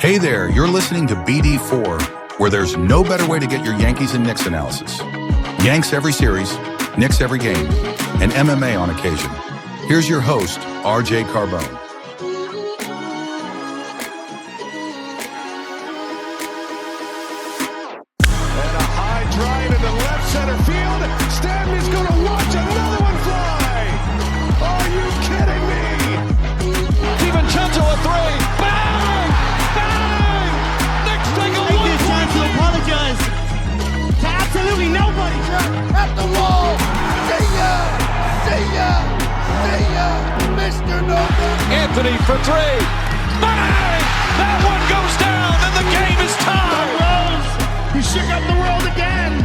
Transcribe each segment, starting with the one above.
Hey there, you're listening to BD4, where there's no better way to get your Yankees and Knicks analysis. Yanks every series, Knicks every game, and MMA on occasion. Here's your host, RJ Carbone. And a high drive into left center field. Stanley's going to watch another one fly. Are you kidding me? DiVincenzo a three. Bang! Bang! Knicks take a Take this time to apologize to absolutely nobody. At the wall. See ya! See ya! See ya! Mr. Nova. Anthony for three. Bang! That one goes down and the game is tied. Rose, you shook up the world again.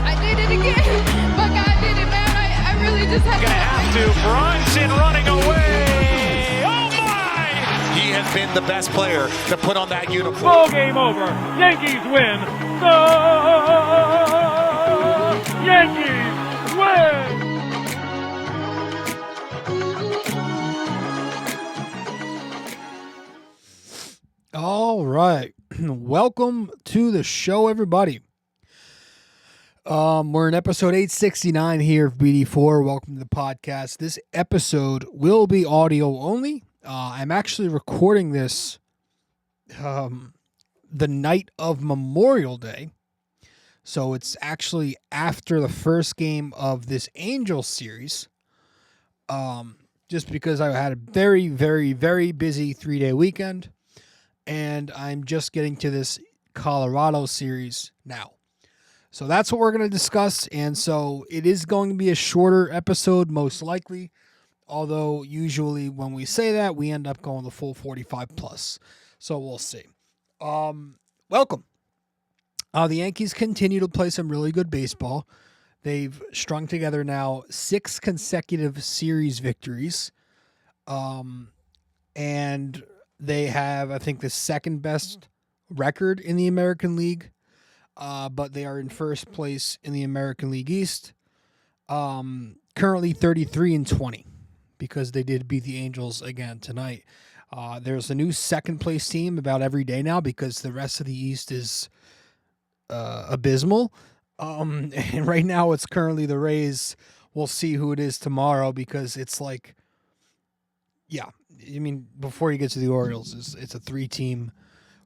I did it again. But I did it, man. I really just had Gonna have to. Bronson running away. Oh my! He has been the best player to put on that uniform. Ball game over. Yankees win. The Yankees win. All right. Welcome to the show, everybody. We're in episode 869 here of BD4. Welcome to the podcast. This episode will be audio only. I'm actually recording this the night of Memorial Day. So it's actually after the first game of this Angels series. Just because I had a very, very, very busy 3-day weekend. And I'm just getting to this Colorado series now. So that's what we're going to discuss. And so it is going to be a shorter episode, most likely. Although usually when we say that, we end up going the full 45 plus. So we'll see. Welcome. The Yankees continue to play some really good baseball. They've strung together now 6 consecutive series victories. And they have, I think, the second best record in the American League. But they are in first place in the American League East. Currently 33-20 because they did beat the Angels again tonight. There's a new second place team about every day now because the rest of the East is abysmal. And right now it's currently the Rays. We'll see who it is tomorrow because it's like, yeah, I mean, before you get to the Orioles, it's a 3-team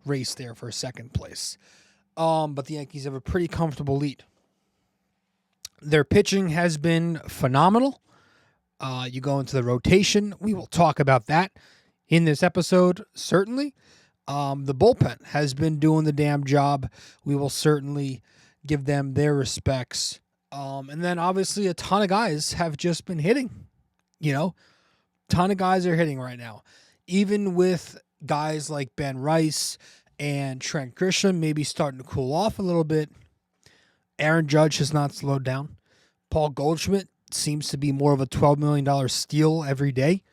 race there for second place. But the Yankees have a pretty comfortable lead. Their pitching has been phenomenal. You go into the rotation. We will talk about that in this episode, certainly. The bullpen has been doing the damn job. We will certainly give them their respects. And then, obviously, a ton of guys have just been hitting. You know, ton of guys are hitting right now. Even with guys like Ben Rice and Trent Grisham maybe starting to cool off a little bit. Aaron Judge has not slowed down. Paul Goldschmidt seems to be more of a $12 million steal every day.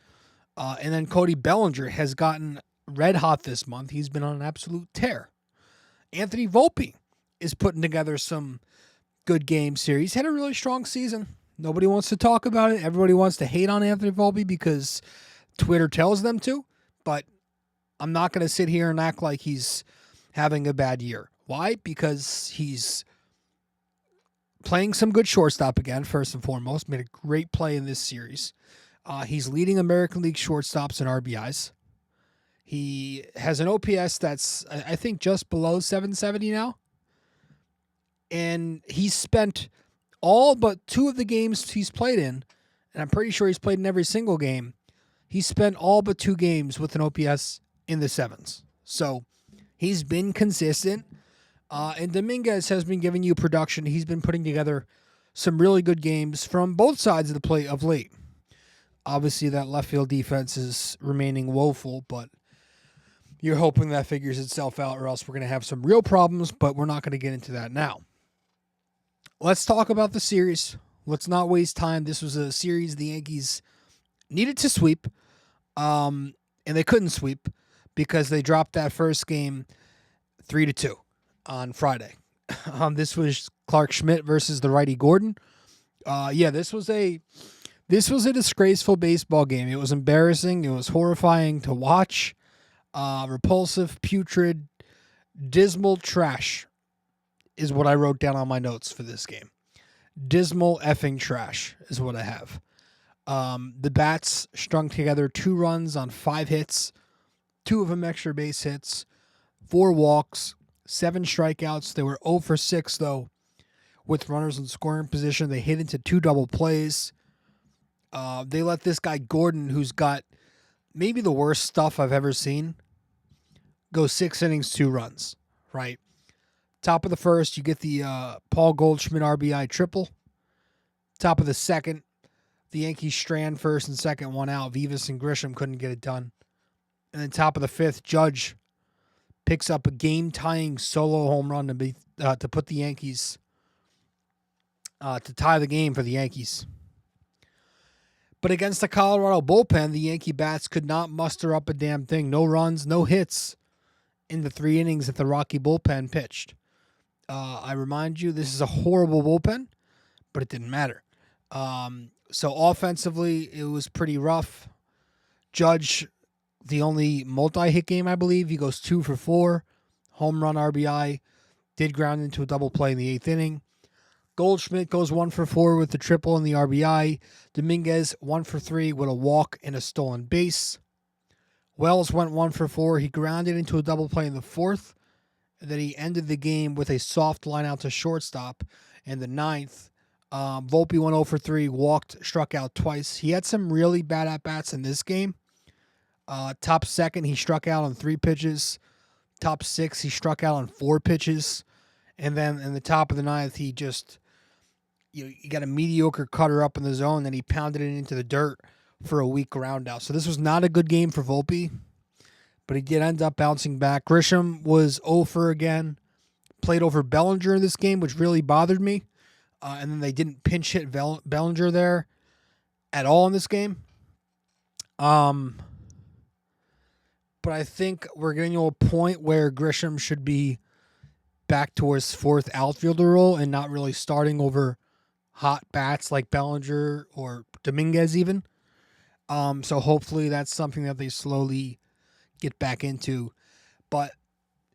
And then Cody Bellinger has gotten red hot this month. He's been on an absolute tear. Anthony Volpe is putting together some good game series. Had a really strong season. Nobody wants to talk about it. Everybody wants to hate on Anthony Volpe because Twitter tells them to. But I'm not going to sit here and act like he's having a bad year. Why? Because he's playing some good shortstop again, first and foremost. Made a great play in this series. He's leading American League shortstops and RBIs. He has an OPS that's, I think, just below 770 now. And he's spent all but 2 of the games he's played in, and I'm pretty sure he's played in every single game. He spent all but 2 games with an OPS in the 7s. So he's been consistent. And Dominguez has been giving you production. He's been putting together some really good games from both sides of the plate of late. Obviously, that left field defense is remaining woeful, but you're hoping that figures itself out, or else we're going to have some real problems, but we're not going to get into that now. Let's talk about the series. Let's not waste time. This was a series the Yankees needed to sweep, and they couldn't sweep because they dropped that first game 3-2 on Friday. This was Clark Schmidt versus the righty Gordon. This was a This was a disgraceful baseball game. It was embarrassing. It was horrifying to watch. Repulsive, putrid, dismal trash is what I wrote down on my notes for this game. Dismal effing trash is what I have. The bats strung together 2 runs on 5 hits, 2 of them extra base hits, 4 walks, 7 strikeouts. They were 0 for 6, though, with runners in scoring position. They hit into 2 double plays. They let this guy Gordon, who's got maybe the worst stuff I've ever seen, go 6 innings, 2 runs, right? Top of the first, you get the Paul Goldschmidt RBI triple. Top of the second, the Yankees strand first and second, 1 out. Vivas and Grisham couldn't get it done. And then top of the 5th, Judge picks up a game-tying solo home run to put the Yankees, to tie the game for the Yankees. But against the Colorado bullpen, the Yankee bats could not muster up a damn thing. No runs, no hits in the 3 innings that the Rocky bullpen pitched. I remind you, this is a horrible bullpen, but it didn't matter. So offensively, it was pretty rough. Judge, the only multi-hit game, I believe. He goes 2 for 4. Home run RBI. Did ground into a double play in the 8th inning. Goldschmidt goes 1 for 4 with the triple and the RBI. Dominguez 1 for 3 with a walk and a stolen base. Wells went 1 for 4. He grounded into a double play in the 4th. And then he ended the game with a soft line out to shortstop in the 9th. Volpe went 0 for 3, walked, struck out twice. He had some really bad at-bats in this game. Top 2nd, he struck out on 3 pitches. Top 6, he struck out on 4 pitches. And then in the top of the 9th, he just, he got a mediocre cutter up in the zone, then he pounded it into the dirt for a weak ground out. So this was not a good game for Volpe, but he did end up bouncing back. Grisham was 0 for again. Played over Bellinger in this game, which really bothered me. And then they didn't pinch hit Bellinger there at all in this game. But I think we're getting to a point where Grisham should be back to his 4th outfielder role and not really starting over hot bats like Bellinger or Dominguez even. So hopefully that's something that they slowly get back into. But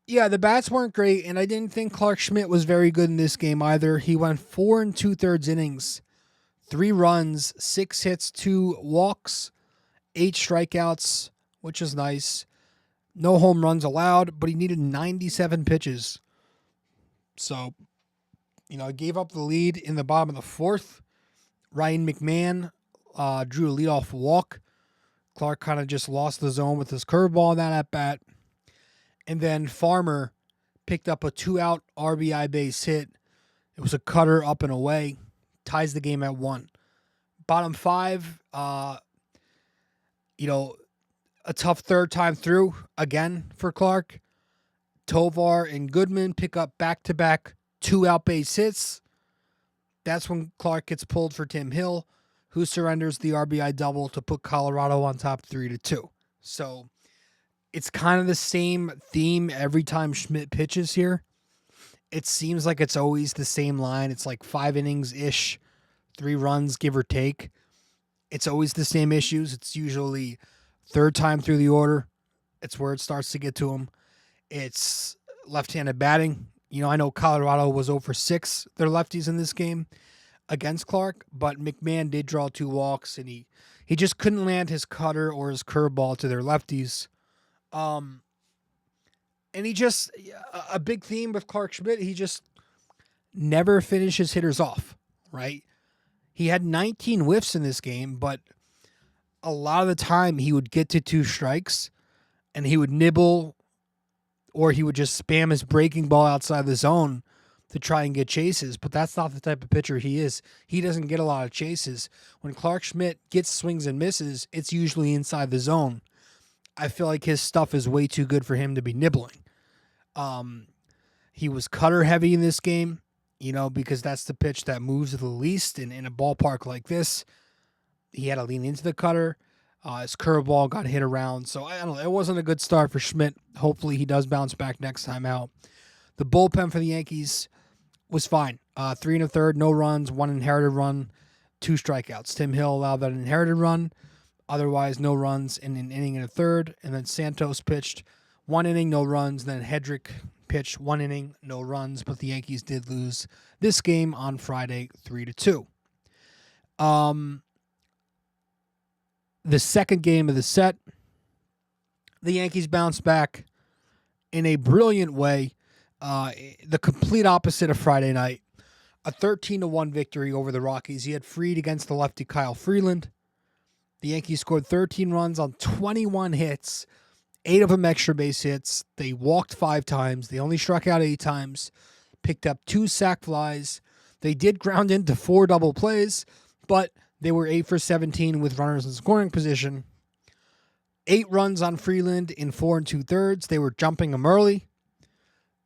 yeah, the bats weren't great, and I didn't think Clark Schmidt was very good in this game either. He went 4 2/3 innings, 3 runs, 6 hits, 2 walks, 8 strikeouts, which is nice. No home runs allowed, but he needed 97 pitches. So, he gave up the lead in the bottom of the 4th. Ryan McMahon drew a leadoff walk. Clark kind of just lost the zone with his curveball in that at-bat. And then Farmer picked up a 2-out RBI base hit. It was a cutter up and away. Ties the game at 1. Bottom 5, a tough 3rd time through again for Clark. Tovar and Goodman pick up back-to-back 2-out base hits. That's when Clark gets pulled for Tim Hill, who surrenders the RBI double to put Colorado on top 3-2. So it's kind of the same theme every time Schmidt pitches here. It seems like it's always the same line. It's like 5 innings-ish, 3 runs, give or take. It's always the same issues. It's usually 3rd time through the order. It's where it starts to get to him. It's left-handed batting. I know Colorado was 0 for 6, their lefties in this game against Clark, but McMahon did draw 2 walks, and he just couldn't land his cutter or his curveball to their lefties. And he just, a big theme with Clark Schmidt, he just never finishes hitters off, right? He had 19 whiffs in this game, but a lot of the time he would get to 2 strikes and he would nibble, or he would just spam his breaking ball outside the zone to try and get chases. But that's not the type of pitcher he is. He doesn't get a lot of chases. When Clark Schmidt gets swings and misses, it's usually inside the zone. I feel like his stuff is way too good for him to be nibbling. He was cutter heavy in this game, because that's the pitch that moves the least. And in a ballpark like this, he had to lean into the cutter. His curveball got hit around. So I don't know. It wasn't a good start for Schmidt. Hopefully he does bounce back next time out. The bullpen for the Yankees was fine. 3 1/3, no runs, 1 inherited run. 2 strikeouts. Tim Hill allowed that inherited run. Otherwise, no runs in an inning and a third. And then Santos pitched 1 inning, no runs. Then Hedrick pitched 1 inning, no runs. But the Yankees did lose this game on Friday 3-2. The second game of the set, the Yankees bounced back in a brilliant way. The complete opposite of Friday night. A 13-1 victory over the Rockies. He had Fried against the lefty Kyle Freeland. The Yankees scored 13 runs on 21 hits, 8 of them extra base hits. They walked 5 times. They only struck out 8 times. Picked up 2 sac flies. They did ground into 4 double plays, but they were 8 for 17 with runners in scoring position. 8 runs on Freeland in 4 2/3. They were jumping him early.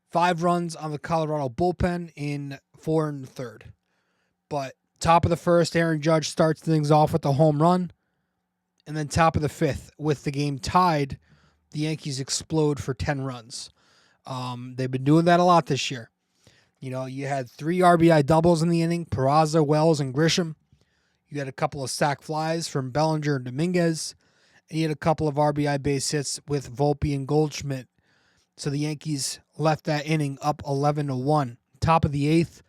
5 runs on the Colorado bullpen in 4 1/3. But top of the first, Aaron Judge starts things off with a home run. And then top of the 5th, with the game tied, the Yankees explode for 10 runs. They've been doing that a lot this year. You know, you had 3 RBI doubles in the inning, Peraza, Wells, and Grisham. You had a couple of sac flies from Bellinger and Dominguez. And you had a couple of RBI base hits with Volpe and Goldschmidt. So the Yankees left that inning up 11-1. Top of the 8th,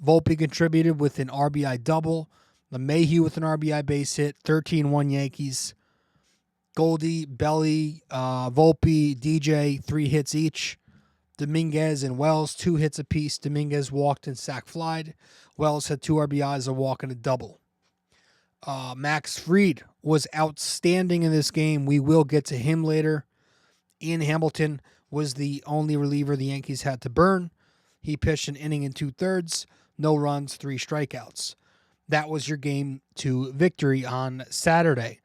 Volpe contributed with an RBI double. LeMahieu with an RBI base hit, 13-1 Yankees. Goldie, Belly, Volpe, DJ, 3 hits each. Dominguez and Wells, 2 hits apiece. Dominguez walked and sac flied. Wells had 2 RBIs, a walk and a double. Max Fried was outstanding in this game. We will get to him later. Ian Hamilton was the only reliever the Yankees had to burn. He pitched an inning and 2/3, no runs, 3 strikeouts. That was your game to victory on Saturday.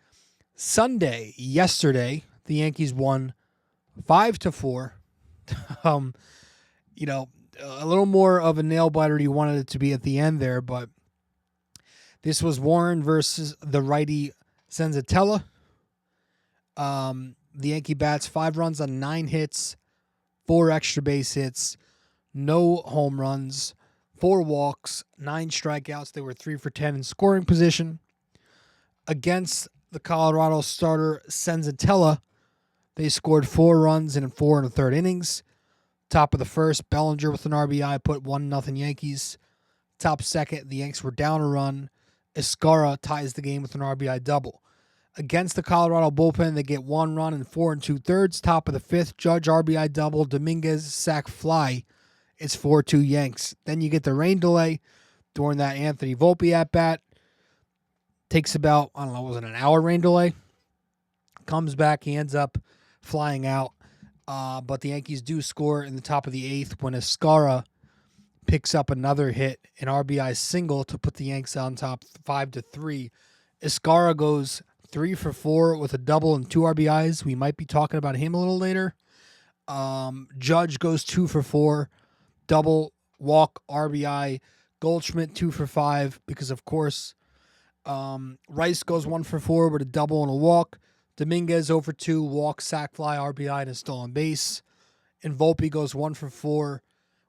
Sunday, yesterday, the Yankees won 5-4. You know, a little more of a nail biter you wanted it to be at the end there, but this was Warren versus the righty Senzatella. The Yankee bats 5 runs on 9 hits, 4 extra base hits, no home runs, 4 walks, 9 strikeouts. They were 3 for 10 in scoring position. Against the Colorado starter Senzatella, they scored 4 runs in 4 1/3 innings. Top of the first, Bellinger with an RBI put 1-0 Yankees. Top second, the Yanks were down a run. Escara ties the game with an RBI double. Against the Colorado bullpen, they get 1 run in 4 2/3. Top of the 5th, Judge RBI double, Dominguez sac fly. It's 4-2 Yanks. Then you get the rain delay during that Anthony Volpe at bat. Takes about, I don't know, was it an hour rain delay? Comes back, he ends up flying out. But the Yankees do score in the top of the 8th when Escara picks up another hit, an RBI single to put the Yanks on top 5-3. Escara goes 3 for 4 with a double and 2 RBIs. We might be talking about him a little later. Judge goes 2 for 4, double, walk, RBI. Goldschmidt 2 for 5 because, of course, Rice goes 1 for 4 with a double and a walk. Dominguez 0 for 2, walk, sac fly, RBI, and a stolen base. And Volpe goes 1 for 4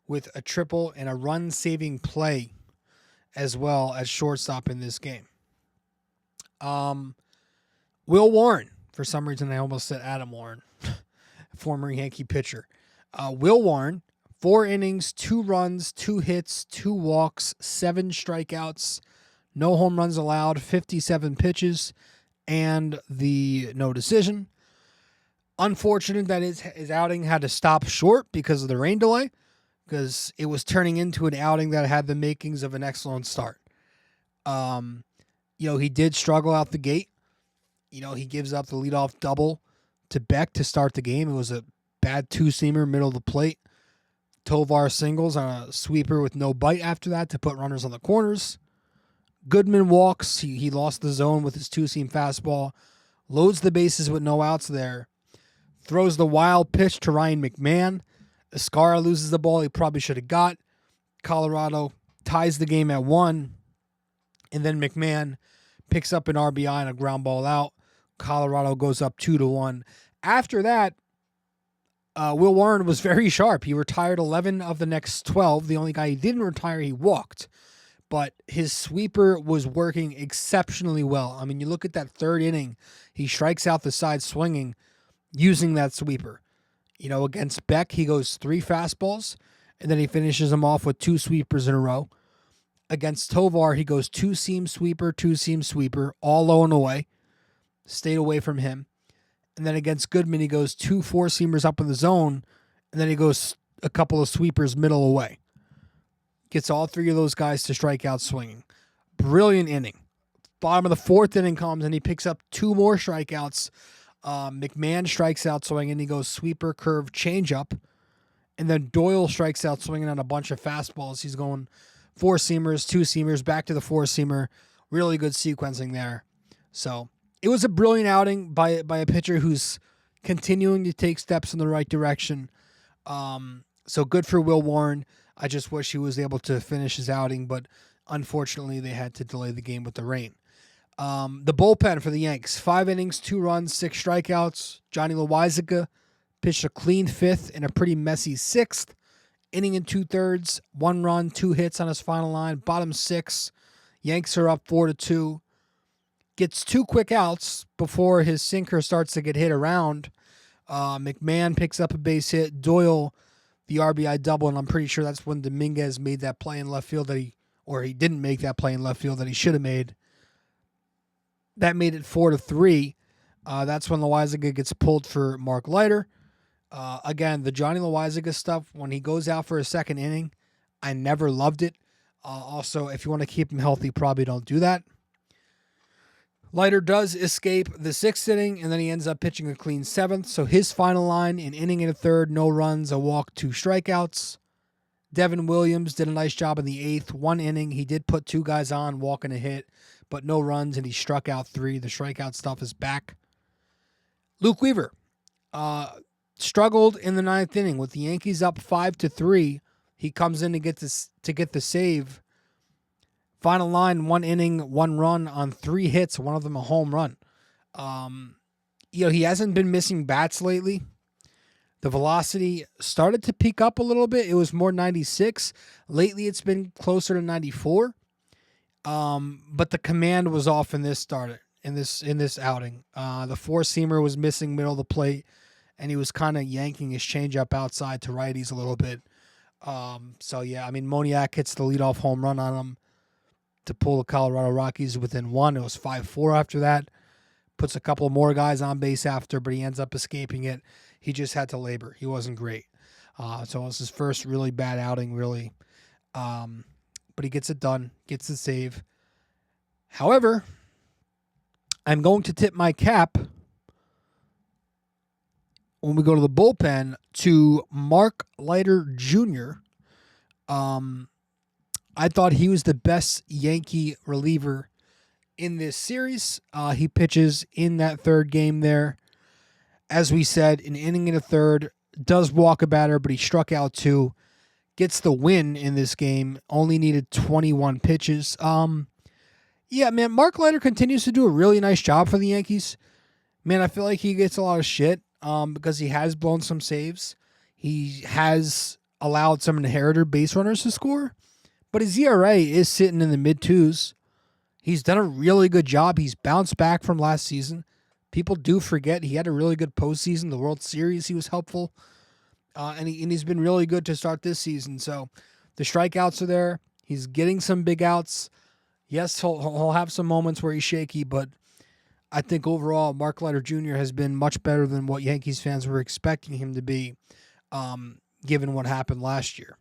with a triple and a run-saving play as well as shortstop in this game. Will Warren, for some reason I almost said Adam Warren, former Yankee pitcher. Will Warren, 4 innings, 2 runs, 2 hits, 2 walks, 7 strikeouts, no home runs allowed, 57 pitches, and the no decision. Unfortunate that his outing had to stop short because of the rain delay, because it was turning into an outing that had the makings of an excellent start. He did struggle out the gate. He gives up the leadoff double to Beck to start the game. It was a bad 2-seamer, middle of the plate. Tovar singles on a sweeper with no bite after that to put runners on the corners. Goodman walks. He lost the zone with his 2-seam fastball. Loads the bases with no outs there. Throws the wild pitch to Ryan McMahon. Escara loses the ball he probably should have got. Colorado ties the game at 1. And then McMahon picks up an RBI and a ground ball out. Colorado goes up 2-1. After that, Will Warren was very sharp. He retired 11 of the next 12. The only guy he didn't retire, he walked. but his sweeper was working exceptionally well. I mean, you look at that third inning, he strikes out the side swinging using that sweeper. Against Beck, he goes 3 fastballs, and then he finishes them off with 2 sweepers in a row. Against Tovar, he goes 2-seam sweeper, all low and away. Stayed away from him. And then against Goodman, he goes 2 4-seamers up in the zone, and then he goes a couple of sweepers middle away. Gets all 3 of those guys to strike out swinging. Brilliant inning. Bottom of the 4th inning comes, and he picks up 2 more strikeouts. McMahon strikes out swinging. He goes sweeper, curve, changeup. And then Doyle strikes out swinging on a bunch of fastballs. He's going 4-seamers, 2-seamers, back to the 4-seamer. Really good sequencing there. So it was a brilliant outing by a pitcher who's continuing to take steps in the right direction. So good for Will Warren. I just wish he was able to finish his outing, but unfortunately they had to delay the game with the rain. The bullpen for the Yanks, 5 innings, 2 runs, 6 strikeouts. Johnny Loizaga pitched a clean 5th and a pretty messy 6th. Inning and 2/3, 1 run, 2 hits on his final line. Bottom 6, Yanks are up 4-2. Gets 2 quick outs before his sinker starts to get hit around. McMahon picks up a base hit. Doyle, the RBI double, and I'm pretty sure that's when Dominguez made that play in left field he didn't make that play in left field that he should have made. That made it 4-3. That's when Loizaga gets pulled for Mark Leiter. Again, the Johnny Loizaga stuff, when he goes out for a second inning, I never loved it. Also, if you want to keep him healthy, probably don't do that. Leiter does escape the 6th inning, and then he ends up pitching a clean 7th. So his final line, an inning and a third, no runs, a walk, 2 strikeouts. Devin Williams did a nice job in the 8th. 1 inning, he did put 2 guys on, walk and a hit, but no runs, and he struck out 3. The strikeout stuff is back. Luke Weaver struggled in the 9th inning with the Yankees up 5-3. He comes in to get the save. Final line, 1 inning, 1 run on 3 hits, one of them a home run. He hasn't been missing bats lately. The velocity started to peak up a little bit. It was more 96. Lately, it's been closer to 94. But the command was off in this outing. The 4-seamer was missing middle of the plate, and he was kind of yanking his changeup outside to righties a little bit. Moniak hits the leadoff home run on him to pull the Colorado Rockies within 1. It was 5-4 after that. Puts a couple more guys on base after, but he ends up escaping it. He just had to labor. He wasn't great. So it was his first really bad outing, really. But he gets it done, gets the save. However, I'm going to tip my cap when we go to the bullpen to Mark Leiter Jr. I thought he was the best Yankee reliever in this series. He pitches in that 3rd game there. As we said, an inning and a third, does walk a batter, but he struck out 2. Gets the win in this game. Only needed 21 pitches. Mark Leiter continues to do a really nice job for the Yankees. Man, I feel like he gets a lot of shit because he has blown some saves. He has allowed some inheritor base runners to score. But his ERA is sitting in the mid-2s. He's done a really good job. He's bounced back from last season. People do forget he had a really good postseason. The World Series, he was helpful. And he's been really good to start this season. So the strikeouts are there. He's getting some big outs. Yes, he'll have some moments where he's shaky, but I think overall Mark Leiter Jr. has been much better than what Yankees fans were expecting him to be, given what happened last year.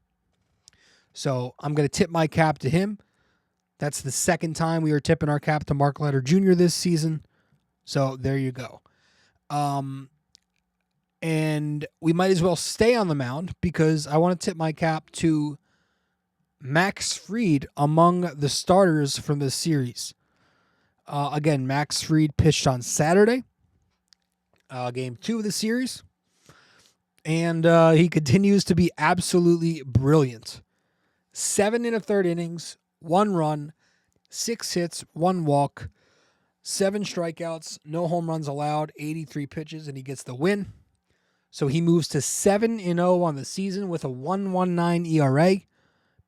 So I'm going to tip my cap to him. That's the 2nd time we are tipping our cap to Mark Leiter Jr. this season. So there you go. And we might as well stay on the mound because I want to tip my cap to Max Fried among the starters from this series. Again, Max Fried pitched on Saturday, game 2 of the series. And he continues to be absolutely brilliant. 7 1/3 innings, 1 run, 6 hits, 1 walk, 7 strikeouts, no home runs allowed, 83 pitches, and he gets the win. So he moves to 7-0 on the season with a 1.19 ERA,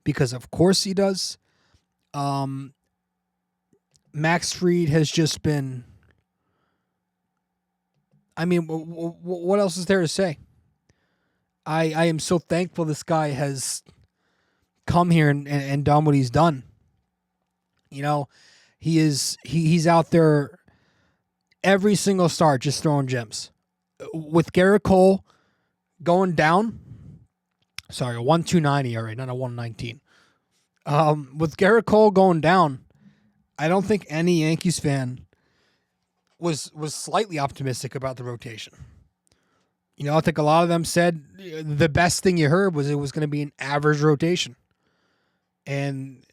because of course he does. Max Fried has just been. I mean, what else is there to say? I am so thankful this guy has come here and done what he's done. You know, he's out there every single start just throwing gems. With Garrett Cole going down, sorry, a 1.29 ERA, not a 1.19. With Garrett Cole going down, I don't think any Yankees fan was slightly optimistic about the rotation. You know, I think a lot of them said the best thing you heard was it was going to be an average rotation. And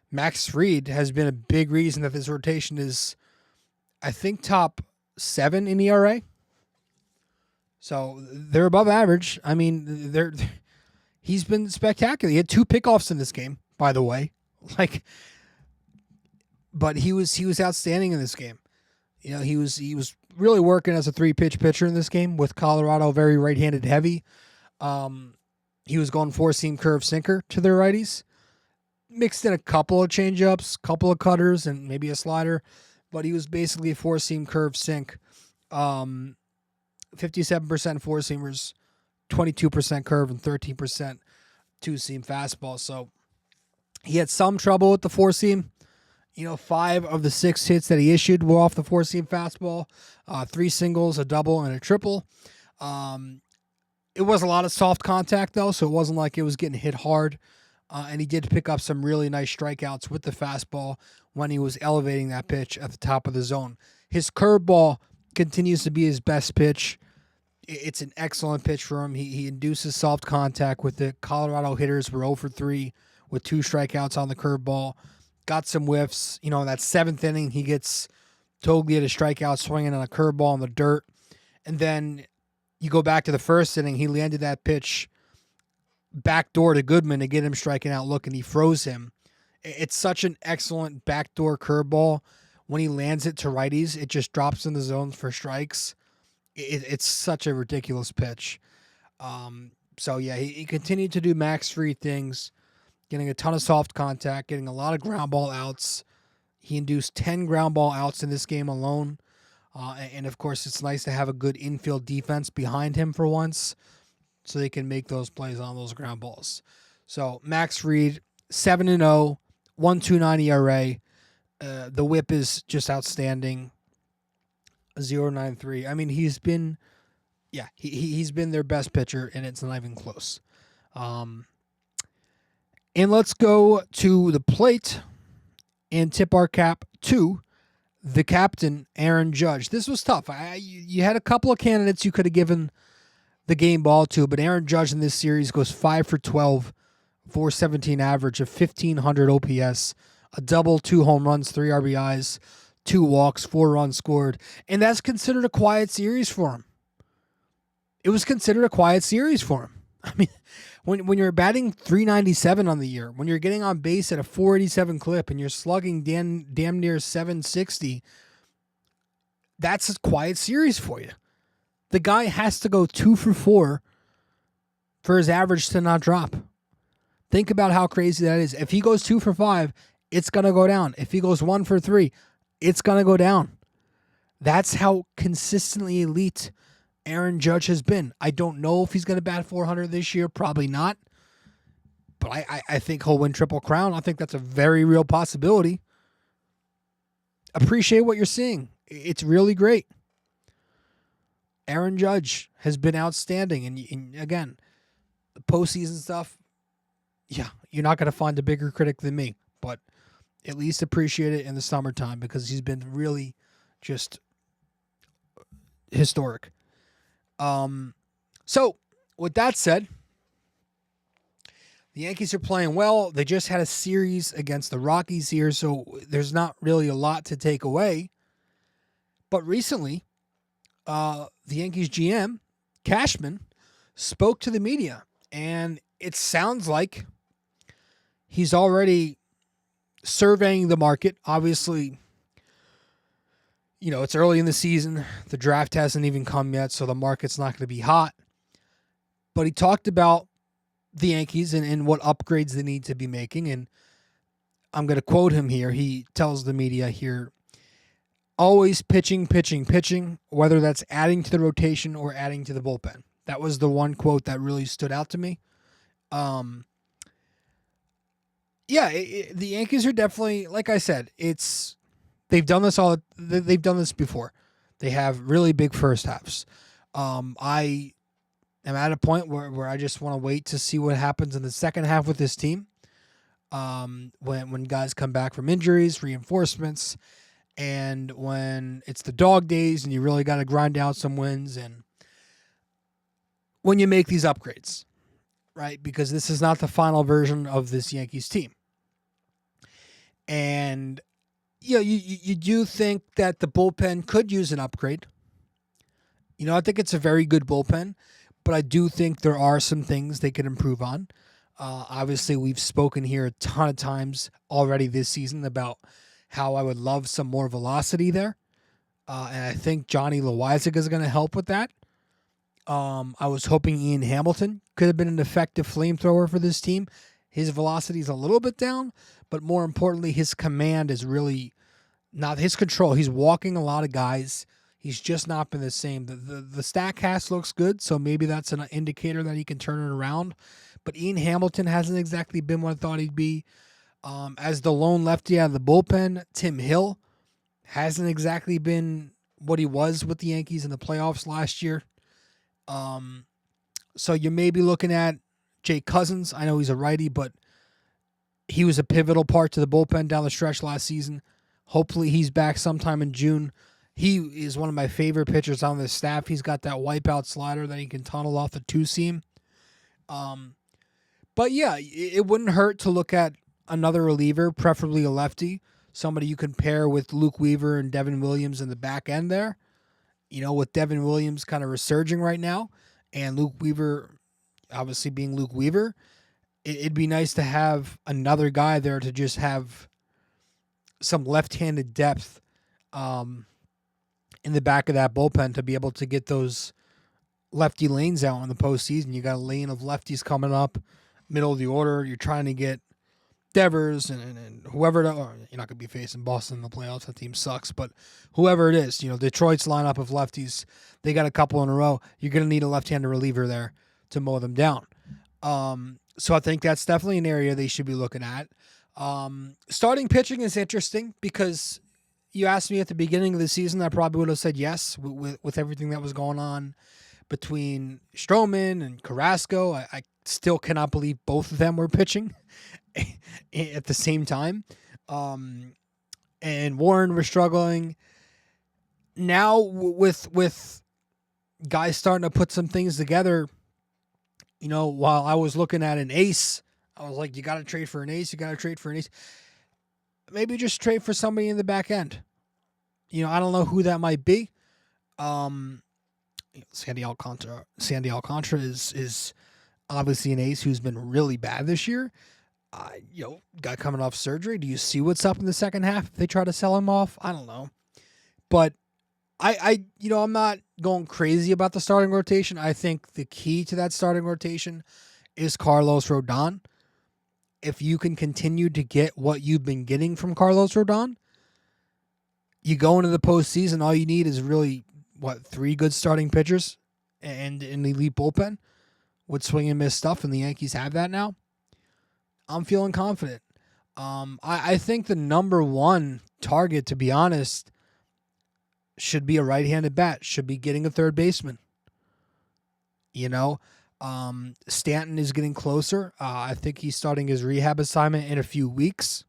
Max Fried has been a big reason that this rotation is, I think, top 7 in ERA. So they're above average. I mean, he's been spectacular. He had 2 pickoffs in this game, by the way. But he was outstanding in this game. You know, he was really working as a 3-pitch pitcher in this game with Colorado very right-handed heavy. He was going 4-seam curve sinker to their righties. Mixed in a couple of changeups, couple of cutters, and maybe a slider. But he was basically a 4-seam curve sink. 57% 4-seamers, 22% curve, and 13% 2-seam fastball. So he had some trouble with the 4-seam. You know, 5 of the 6 hits that he issued were off the 4-seam fastball. 3 singles, a double, and a triple. It was a lot of soft contact, though, so it wasn't like it was getting hit hard. And he did pick up some really nice strikeouts with the fastball when he was elevating that pitch at the top of the zone. His curveball continues to be his best pitch. It's an excellent pitch for him. He induces soft contact with it. Colorado hitters were 0 for 3 with 2 strikeouts on the curveball. Got some whiffs. You know, in that 7th inning, he gets Toglia to strike out swinging on a curveball in the dirt. And then you go back to the 1st inning, he landed that pitch backdoor to Goodman to get him striking out look, and he froze him. It's such an excellent backdoor curveball. When he lands it to righties, it just drops in the zones for strikes. It's such a ridiculous pitch. So, yeah, he continued to do Max Fried things, getting a ton of soft contact, getting a lot of ground ball outs. He induced 10 ground ball outs in this game alone. And, of course, it's nice to have a good infield defense behind him for once so they can make those plays on those ground balls. So, Max Fried, 7-0, 1.29 ERA. The whip is just outstanding. 0.93. I mean, he's been their best pitcher, and it's not even close. And let's go to the plate and tip our cap to the captain, Aaron Judge. This was tough. You had a couple of candidates you could have given the game ball to, but Aaron Judge in this series goes 5 for 12, 417 average, of 1,500 OPS, a double, 2 home runs, 3 RBIs, 2 walks, 4 runs scored, and that's considered a quiet series for him. It was considered a quiet series for him. I mean, when you're batting 397 on the year, when you're getting on base at a 487 clip, and you're slugging damn near 760, that's a quiet series for you. The guy has to go 2 for 4 for his average to not drop. Think about how crazy that is. If he goes 2 for 5, it's going to go down. If he goes 1 for 3, it's going to go down. That's how consistently elite Aaron Judge has been. I don't know if he's going to bat 400 this year. Probably not. But I think he'll win Triple Crown. I think that's a very real possibility. Appreciate what you're seeing. It's really great. Aaron Judge has been outstanding. And again, the postseason stuff, yeah, you're not going to find a bigger critic than me. But at least appreciate it in the summertime because he's been really just historic. So, with that said, the Yankees are playing well. They just had a series against the Rockies here, so there's not really a lot to take away. But recently, the Yankees GM, Cashman, spoke to the media, and it sounds like he's already surveying the market. Obviously, you know, it's early in the season. The draft hasn't even come yet, so the market's not going to be hot. But he talked about the Yankees and what upgrades they need to be making. And I'm going to quote him here. He tells the media here, always pitching, pitching, pitching, whether that's adding to the rotation or adding to the bullpen. That was the one quote that really stood out to me. The Yankees are definitely, like I said, they've done this before. They have really big first halves. I am at a point where I just want to wait to see what happens in the second half with this team. When guys come back from injuries, reinforcements, and when it's the dog days and you really got to grind out some wins, and when you make these upgrades, right? Because this is not the final version of this Yankees team. And you do think that the bullpen could use an upgrade. I think it's a very good bullpen, but I do think there are some things they could improve on. Obviously, we've spoken here a ton of times already this season about how I would love some more velocity there. And I think Johnny Loizaga is going to help with that. I was hoping Ian Hamilton could have been an effective flamethrower for this team. His velocity is a little bit down, but more importantly, his command is really not his control. He's walking a lot of guys. He's just not been the same. The StatCast looks good, so maybe that's an indicator that he can turn it around. But Ian Hamilton hasn't exactly been what I thought he'd be. As the lone lefty out of the bullpen, Tim Hill hasn't exactly been what he was with the Yankees in the playoffs last year. So you may be looking at Jake Cousins. I know he's a righty, but he was a pivotal part to the bullpen down the stretch last season. Hopefully he's back sometime in June. He is one of my favorite pitchers on this staff. He's got that wipeout slider that he can tunnel off the two-seam. But yeah, it wouldn't hurt to look at another reliever, preferably a lefty, somebody you can pair with Luke Weaver and Devin Williams in the back end there. With Devin Williams kind of resurging right now and Luke Weaver obviously being Luke Weaver, it'd be nice to have another guy there to just have some left-handed depth in the back of that bullpen to be able to get those lefty lanes out in the postseason. You got a lane of lefties coming up, middle of the order. You're trying to get Devers and whoever. You're not going to be facing Boston in the playoffs. That team sucks. But whoever it is, Detroit's lineup of lefties, they got a couple in a row. You're going to need a left-handed reliever there to mow them down. So I think that's definitely an area they should be looking at. Starting pitching is interesting because you asked me at the beginning of the season, I probably would have said yes with everything that was going on between Stroman and Carrasco. I still cannot believe both of them were pitching at the same time. And Warren was struggling. Now with guys starting to put some things together, while I was looking at an ace, I was like, you got to trade for an ace. You got to trade for an ace. Maybe just trade for somebody in the back end. I don't know who that might be. Sandy Alcantara is obviously an ace who's been really bad this year. Guy coming off surgery. Do you see what's up in the second half if they try to sell him off? I don't know. But I'm not going crazy about the starting rotation. I think the key to that starting rotation is Carlos Rodon. If you can continue to get what you've been getting from Carlos Rodon, you go into the postseason, all you need is really, 3 good starting pitchers and an elite bullpen with swing and miss stuff, and the Yankees have that now. I'm feeling confident. I think the number one target, to be honest, should be a right-handed bat, should be getting a third baseman. Stanton is getting closer. I think he's starting his rehab assignment in a few weeks.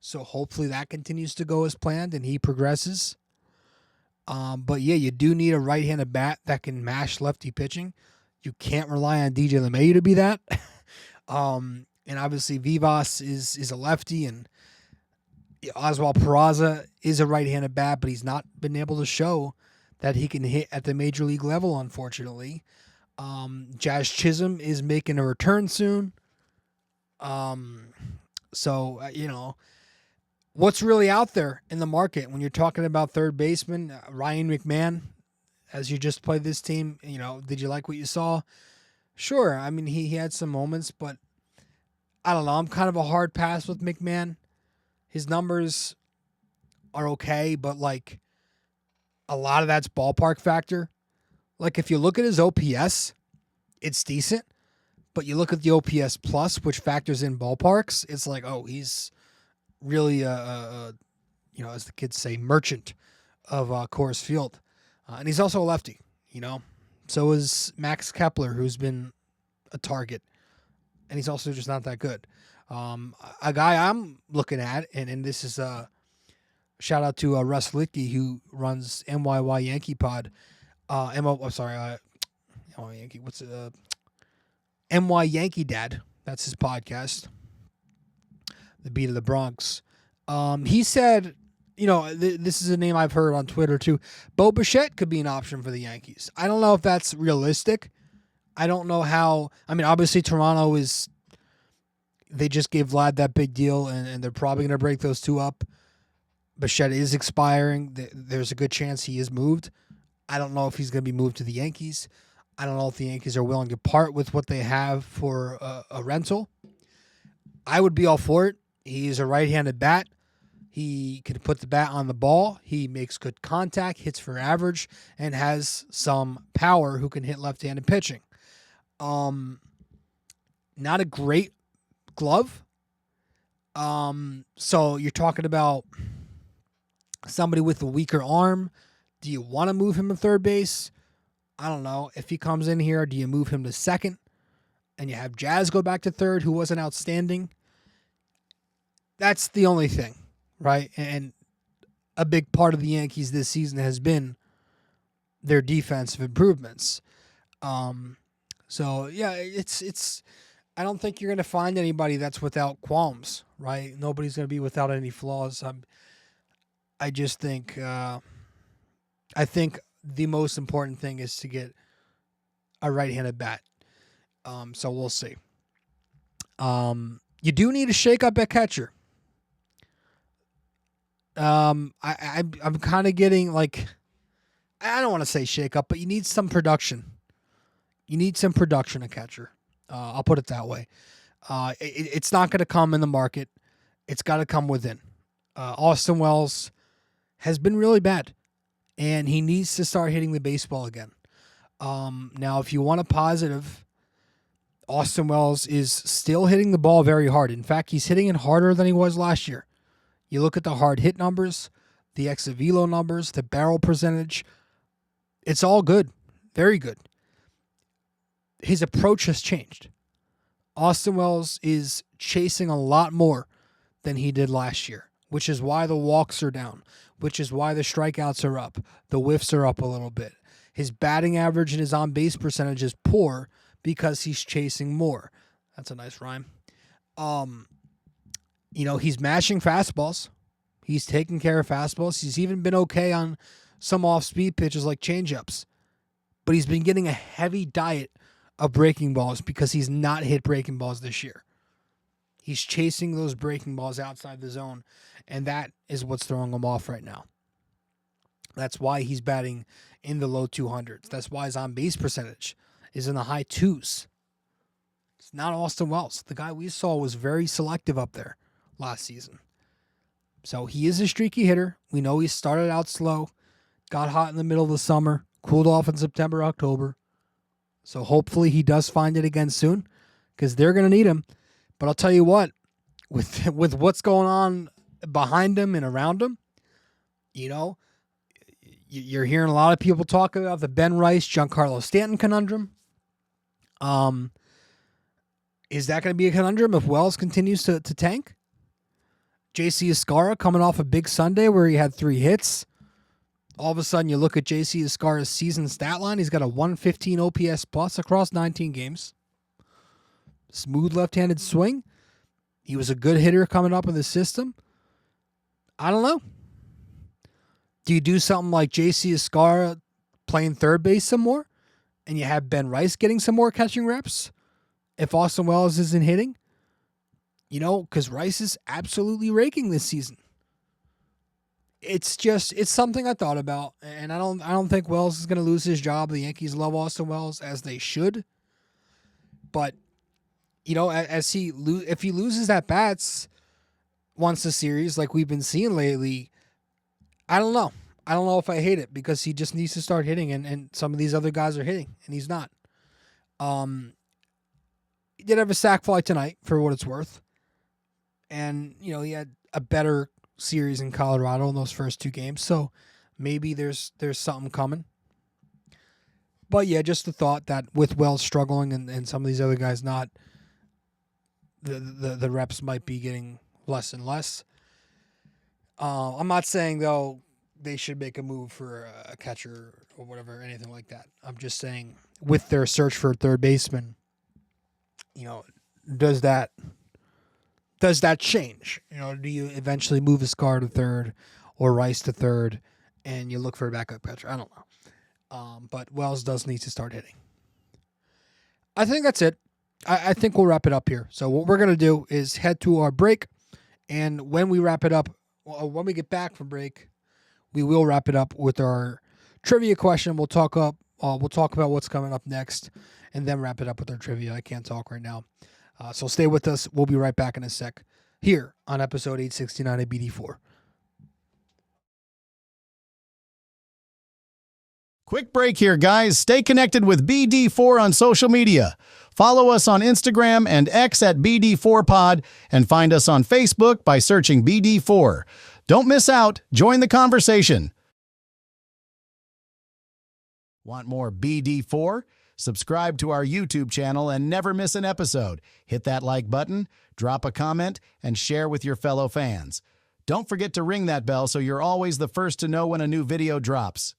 So hopefully that continues to go as planned and he progresses. But yeah, you do need a right-handed bat that can mash lefty pitching. You can't rely on DJ LeMahieu to be that. And obviously Vivas is a lefty, and Oswald Peraza is a right-handed bat, but he's not been able to show that he can hit at the major league level, unfortunately. Jazz Chisholm is making a return soon. What's really out there in the market when you're talking about third baseman? Ryan McMahon, as you just played this team, did you like what you saw? Sure. I mean, he had some moments, but I don't know. I'm kind of a hard pass with McMahon. His numbers are okay, but like a lot of that's ballpark factor. Like if you look at his OPS, it's decent, but you look at the OPS plus, which factors in ballparks, it's like, oh, he's really as the kids say, merchant of Coors Field, and he's also a lefty. So is Max Kepler, who's been a target, and he's also just not that good. A guy I'm looking at, and this is a shout out to Russ Litke, who runs MYY Yankee Pod. MY Yankee Dad. That's his podcast. The Beat of the Bronx. He said, this is a name I've heard on Twitter too. Bo Bichette could be an option for the Yankees. I don't know if that's realistic. I don't know how. I mean, obviously Toronto is. They just gave Vlad that big deal, and they're probably going to break those two up. Bichette is expiring. There's a good chance he is moved. I don't know if he's going to be moved to the Yankees. I don't know if the Yankees are willing to part with what they have for a rental. I would be all for it. He's a right-handed bat. He can put the bat on the ball. He makes good contact, hits for average, and has some power who can hit left-handed pitching. Not a great glove. So you're talking about somebody with a weaker arm. Do you want to move him to third base? I don't know. If he comes in here, do you move him to second? And you have Jazz go back to third, who wasn't outstanding? That's the only thing, right? And a big part of the Yankees this season has been their defensive improvements. So yeah, it's. I don't think you're going to find anybody that's without qualms, right? Nobody's going to be without any flaws. I just think. I think the most important thing is to get a right-handed bat. So we'll see. You do need a shake-up at catcher. I'm kind of getting like, I don't want to say shake-up, but you need some production. You need some production at catcher. I'll put it that way. It's not going to come in the market. It's got to come within. Austin Wells has been really bad, and he needs to start hitting the baseball again. Now, if you want a positive, Austin Wells is still hitting the ball very hard. In fact, he's hitting it harder than he was last year. You look at the hard hit numbers, the exit velo numbers, the barrel percentage. It's all good. Very good. His approach has changed. Austin Wells is chasing a lot more than he did last year, which is why the walks are down, which is why the strikeouts are up. The whiffs are up a little bit. His batting average and his on-base percentage is poor because he's chasing more. That's a nice rhyme. He's mashing fastballs. He's taking care of fastballs. He's even been okay on some off-speed pitches like changeups. But he's been getting a heavy diet of breaking balls because he's not hit breaking balls this year. He's chasing those breaking balls outside the zone, and that is what's throwing him off right now. That's why he's batting in the low 200s. That's why his on-base percentage is in the high 2s. It's not Austin Wells. The guy we saw was very selective up there last season. So he is a streaky hitter. We know he started out slow, got hot in the middle of the summer, cooled off in September, October. So hopefully he does find it again soon because they're going to need him. But I'll tell you what, with what's going on behind him and around him, you're hearing a lot of people talk about the Ben Rice, Giancarlo Stanton conundrum. Is that going to be a conundrum if Wells continues to tank? JC Escarra coming off a big Sunday where he had 3 hits. All of a sudden, you look at JC Escarra's season stat line. He's got a 115 OPS plus across 19 games. Smooth left-handed swing. He was a good hitter coming up in the system. I don't know. Do you do something like JC Escarra playing third base some more? And you have Ben Rice getting some more catching reps? If Austin Wells isn't hitting? Because Rice is absolutely raking this season. It's something I thought about, and I don't think Wells is going to lose his job. The Yankees love Austin Wells, as they should. But as if he loses at bats once the series like we've been seeing lately, I don't know. I don't know if I hate it because he just needs to start hitting, and some of these other guys are hitting, and he's not. He did have a sack fly tonight, for what it's worth. And, he had a better series in Colorado in those first 2 games, so maybe there's something coming. But, yeah, just the thought that with Wells struggling and some of these other guys not, the reps might be getting less and less. I'm not saying, though, they should make a move for a catcher or whatever, anything like that. I'm just saying with their search for a third baseman, does that change? Do you eventually move Escar to third or Rice to third and you look for a backup catcher? I don't know. But Wells does need to start hitting. I think that's it. I think we'll wrap it up here. So what we're going to do is head to our break. And when we wrap it up, when we get back from break, we will wrap it up with our trivia question. We'll talk about what's coming up next and then wrap it up with our trivia. I can't talk right now. So stay with us. We'll be right back in a sec here on episode 869 of BD4. Quick break here, guys. Stay connected with BD4 on social media. Follow us on Instagram and X at BD4Pod and find us on Facebook by searching BD4. Don't miss out. Join the conversation. Want more BD4? Subscribe to our YouTube channel and never miss an episode. Hit that like button, drop a comment, and share with your fellow fans. Don't forget to ring that bell so you're always the first to know when a new video drops.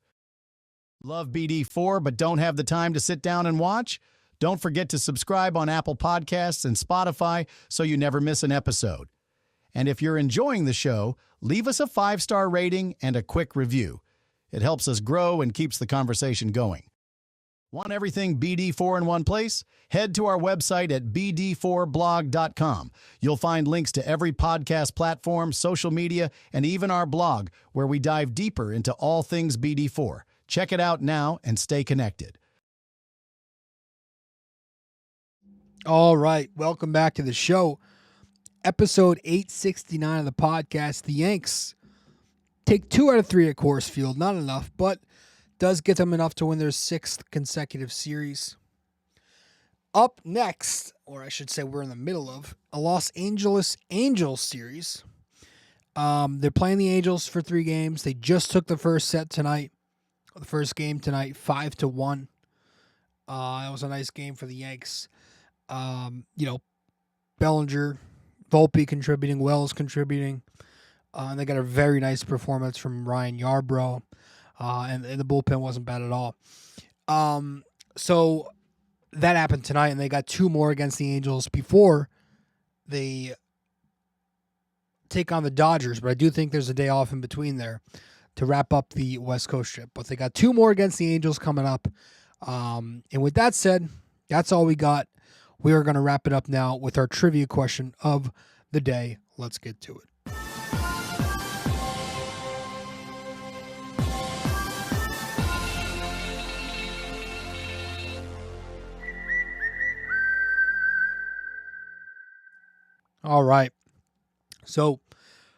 Love BD4 but don't have the time to sit down and watch? Don't forget to subscribe on Apple Podcasts and Spotify so you never miss an episode. And if you're enjoying the show, leave us a 5-star rating and a quick review. It helps us grow and keeps the conversation going. Want everything BD4 in one place? Head to our website at bd4blog.com. You'll find links to every podcast platform, social media, and even our blog, where we dive deeper into all things BD4. Check it out now and stay connected. All right, welcome back to the show. Episode 869 of the podcast. The Yanks take 2 out of 3 at Coors Field. Not enough, but does get them enough to win their 6th consecutive series. Up next, or I should say we're in the middle of, a Los Angeles Angels series. They're playing the Angels for 3 games. They just took the first set tonight. The first game tonight, 5-1. That was a nice game for the Yanks. Bellinger, Volpe contributing, Wells contributing. And they got a very nice performance from Ryan Yarbrough. And the bullpen wasn't bad at all. So that happened tonight, and they got 2 more against the Angels before they take on the Dodgers. But I do think there's a day off in between there to wrap up the West Coast trip. But they got 2 more against the Angels coming up. And with that said, that's all we got. We are going to wrap it up now with our trivia question of the day. Let's get to it. All right. So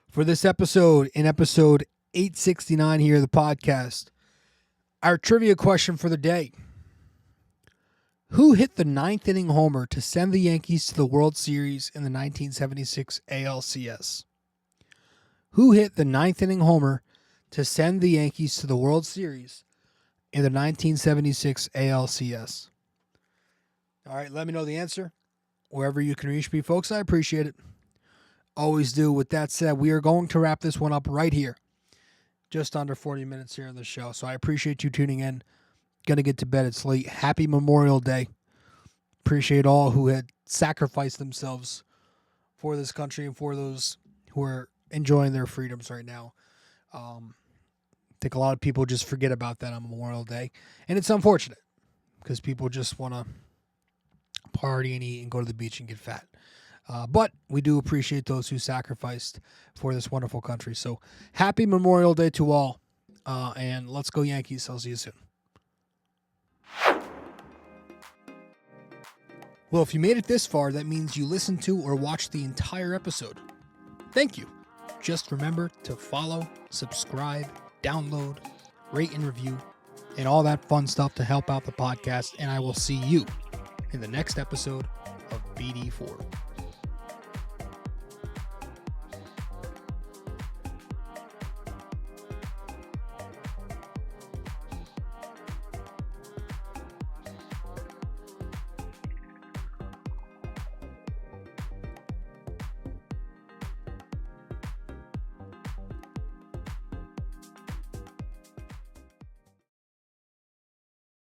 for this episode, in episode 869 here of the podcast, our trivia question for the day. Who hit the 9th inning homer to send the Yankees to the World Series in the 1976 ALCS? Who hit the 9th inning homer to send the Yankees to the World Series in the 1976 ALCS? All right, let me know the answer. Wherever you can reach me, folks, I appreciate it. Always do. With that said, we are going to wrap this one up right here. Just under 40 minutes here on the show. So I appreciate you tuning in. Gonna get to bed. It's late. Happy Memorial Day. Appreciate all who had sacrificed themselves for this country and for those who are enjoying their freedoms right now. I think a lot of people just forget about that on Memorial Day. And it's unfortunate because people just want to party and eat and go to the beach and get fat. But we do appreciate those who sacrificed for this wonderful country. So happy Memorial Day to all. And let's go Yankees. I'll see you soon. Well, if you made it this far, that means you listened to or watched the entire episode. Thank you. Just remember to follow, subscribe, download, rate and review, and all that fun stuff to help out the podcast. And I will see you in the next episode of BD4.